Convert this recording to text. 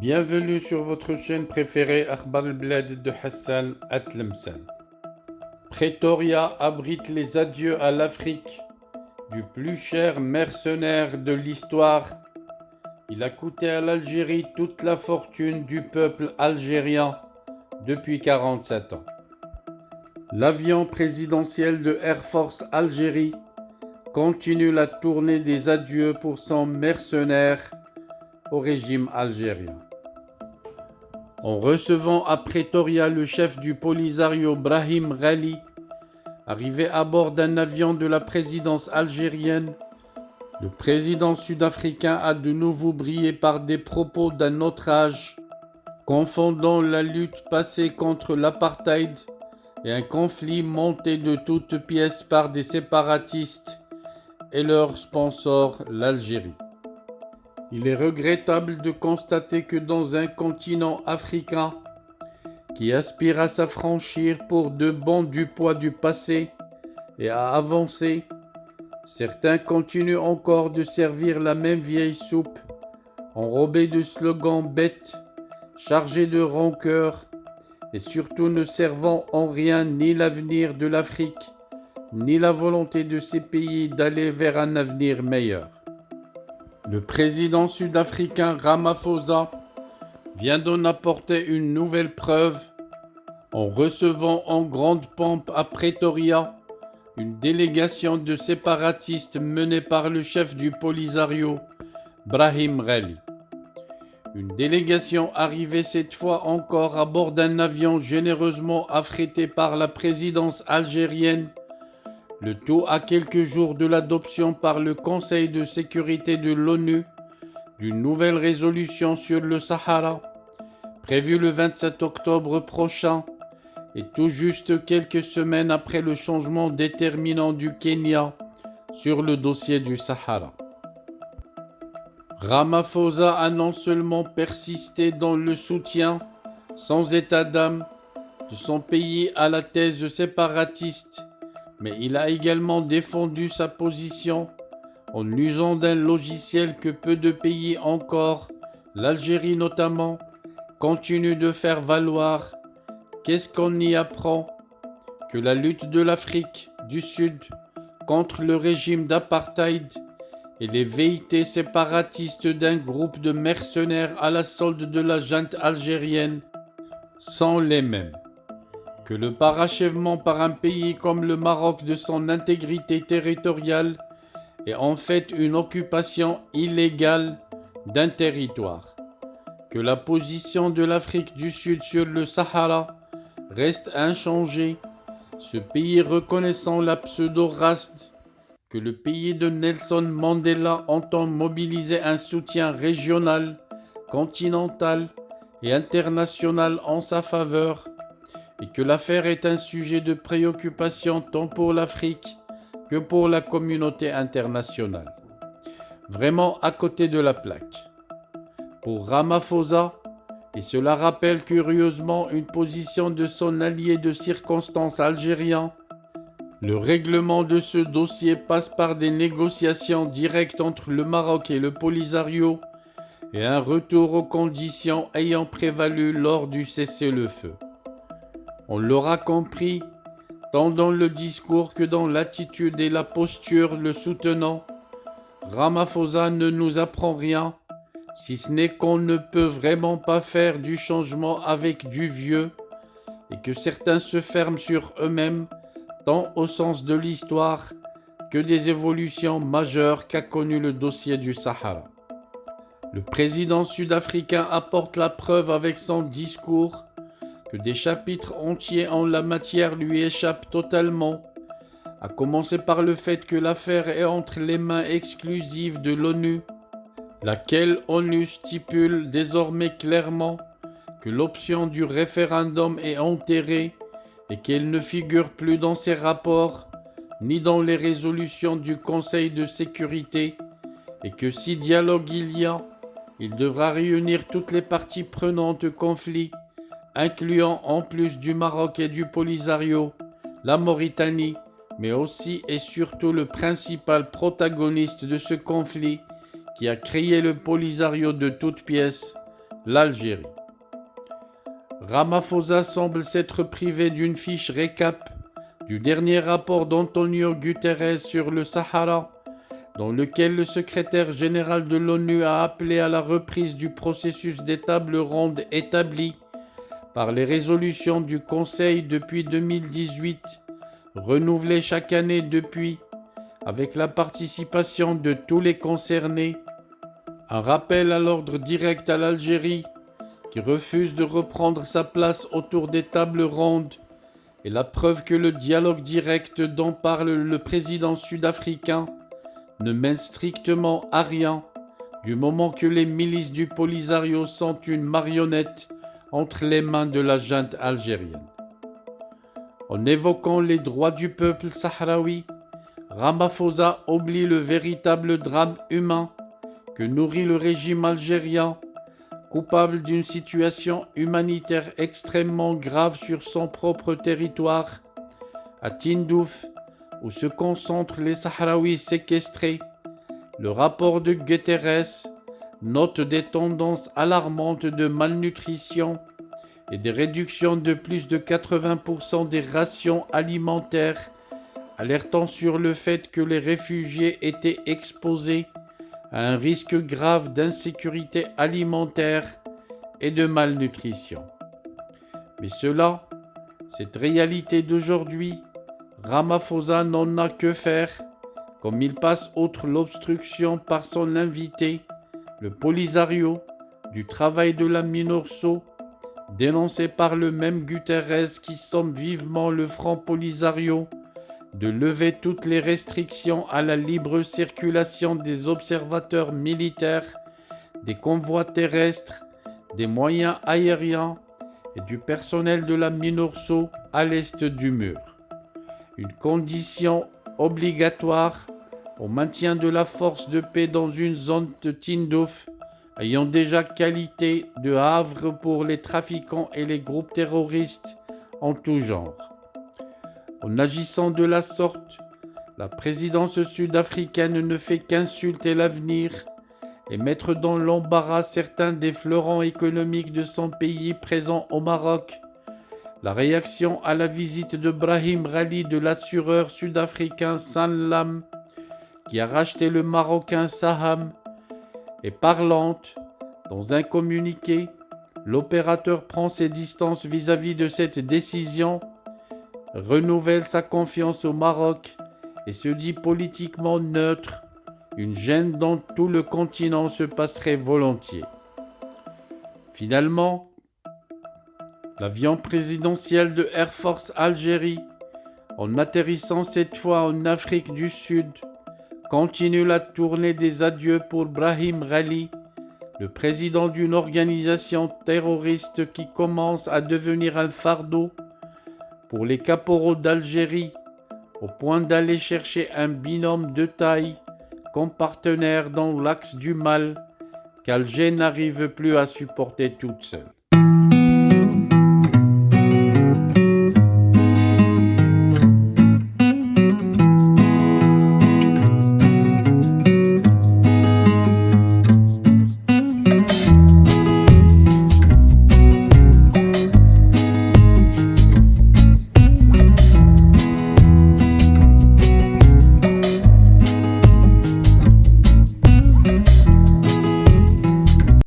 Bienvenue sur votre chaîne préférée Akhbar al-Blad de Hassan Atlemsan. Pretoria abrite les adieux à l'Afrique du plus cher mercenaire de l'histoire. Il a coûté à l'Algérie toute la fortune du peuple algérien depuis 47 ans. L'avion présidentiel de Air Force Algérie continue la tournée des adieux pour son mercenaire au régime algérien. En recevant à Pretoria le chef du Polisario Brahim Ghali, arrivé à bord d'un avion de la présidence algérienne, le président sud-africain a de nouveau brillé par des propos d'un autre âge, confondant la lutte passée contre l'apartheid et un conflit monté de toutes pièces par des séparatistes et leur sponsor, l'Algérie. Il est regrettable de constater que dans un continent africain qui aspire à s'affranchir pour de bon du poids du passé et à avancer, certains continuent encore de servir la même vieille soupe, enrobée de slogans bêtes, chargés de rancœur et surtout ne servant en rien ni l'avenir de l'Afrique, ni la volonté de ces pays d'aller vers un avenir meilleur. Le président sud-africain Ramaphosa vient d'en apporter une nouvelle preuve en recevant en grande pompe à Pretoria une délégation de séparatistes menée par le chef du Polisario, Brahim Ghali. Une délégation arrivée cette fois encore à bord d'un avion généreusement affrété par la présidence algérienne, le tout à quelques jours de l'adoption par le Conseil de sécurité de l'ONU d'une nouvelle résolution sur le Sahara, prévue le 27 octobre prochain et tout juste quelques semaines après le changement déterminant du Kenya sur le dossier du Sahara. Ramaphosa a non seulement persisté dans le soutien, sans état d'âme, de son pays à la thèse séparatiste, mais il a également défendu sa position en usant d'un logiciel que peu de pays encore, l'Algérie notamment, continuent de faire valoir. Qu'est-ce qu'on y apprend? Que la lutte de l'Afrique du Sud contre le régime d'apartheid et les velléités séparatistes d'un groupe de mercenaires à la solde de la junte algérienne sont les mêmes. Que le parachèvement par un pays comme le Maroc de son intégrité territoriale est en fait une occupation illégale d'un territoire. Que la position de l'Afrique du Sud sur le Sahara reste inchangée, ce pays reconnaissant la pseudo-race, que le pays de Nelson Mandela entend mobiliser un soutien régional, continental et international en sa faveur, et que l'affaire est un sujet de préoccupation tant pour l'Afrique que pour la communauté internationale. Vraiment à côté de la plaque. Pour Ramaphosa, et cela rappelle curieusement une position de son allié de circonstance algérien, le règlement de ce dossier passe par des négociations directes entre le Maroc et le Polisario et un retour aux conditions ayant prévalu lors du cessez-le-feu. On l'aura compris, tant dans le discours que dans l'attitude et la posture le soutenant, Ramaphosa ne nous apprend rien, si ce n'est qu'on ne peut vraiment pas faire du changement avec du vieux, et que certains se ferment sur eux-mêmes, tant au sens de l'histoire que des évolutions majeures qu'a connues le dossier du Sahara. Le président sud-africain apporte la preuve avec son discours que des chapitres entiers en la matière lui échappent totalement, à commencer par le fait que l'affaire est entre les mains exclusives de l'ONU, laquelle ONU stipule désormais clairement que l'option du référendum est enterrée et qu'elle ne figure plus dans ses rapports ni dans les résolutions du Conseil de sécurité, et que si dialogue il devra réunir toutes les parties prenantes au conflit, incluant en plus du Maroc et du Polisario, la Mauritanie, mais aussi et surtout le principal protagoniste de ce conflit qui a créé le Polisario de toutes pièces, l'Algérie. Ramaphosa semble s'être privé d'une fiche récap du dernier rapport d'Antonio Guterres sur le Sahara, dans lequel le secrétaire général de l'ONU a appelé à la reprise du processus des tables rondes établi par les résolutions du Conseil depuis 2018, renouvelées chaque année depuis, avec la participation de tous les concernés. Un rappel à l'ordre direct à l'Algérie, qui refuse de reprendre sa place autour des tables rondes, est la preuve que le dialogue direct dont parle le président sud-africain ne mène strictement à rien, du moment que les milices du Polisario sont une marionnette entre les mains de la junte algérienne. En évoquant les droits du peuple sahraoui, Ramaphosa oublie le véritable drame humain que nourrit le régime algérien, coupable d'une situation humanitaire extrêmement grave sur son propre territoire, à Tindouf, où se concentrent les Sahraouis séquestrés. Le rapport de Guterres note des tendances alarmantes de malnutrition et des réductions de plus de 80% des rations alimentaires, alertant sur le fait que les réfugiés étaient exposés à un risque grave d'insécurité alimentaire et de malnutrition. Mais cela, cette réalité d'aujourd'hui, Ramaphosa n'en a que faire, comme il passe outre l'obstruction par son invité, le Polisario, du travail de la MINURSO, dénoncé par le même Guterres qui somme vivement le Front Polisario de lever toutes les restrictions à la libre circulation des observateurs militaires, des convois terrestres, des moyens aériens et du personnel de la MINURSO à l'est du mur. Une condition obligatoire au maintien de la force de paix dans une zone de Tindouf ayant déjà qualité de havre pour les trafiquants et les groupes terroristes en tout genre. En agissant de la sorte, la présidence sud-africaine ne fait qu'insulter l'avenir et mettre dans l'embarras certains des fleurons économiques de son pays présents au Maroc. La réaction à la visite de Brahim Ghali de l'assureur sud-africain Sanlam, qui a racheté le marocain Saham, est parlante. Dans un communiqué, l'opérateur prend ses distances vis-à-vis de cette décision, renouvelle sa confiance au Maroc et se dit politiquement neutre, une gêne dont tout le continent se passerait volontiers. Finalement, l'avion présidentiel de Air Force Algérie, en atterrissant cette fois en Afrique du Sud, continue la tournée des adieux pour Brahim Ghali, le président d'une organisation terroriste qui commence à devenir un fardeau pour les caporaux d'Algérie, au point d'aller chercher un binôme de taille comme partenaire dans l'axe du mal qu'Alger n'arrive plus à supporter toute seule.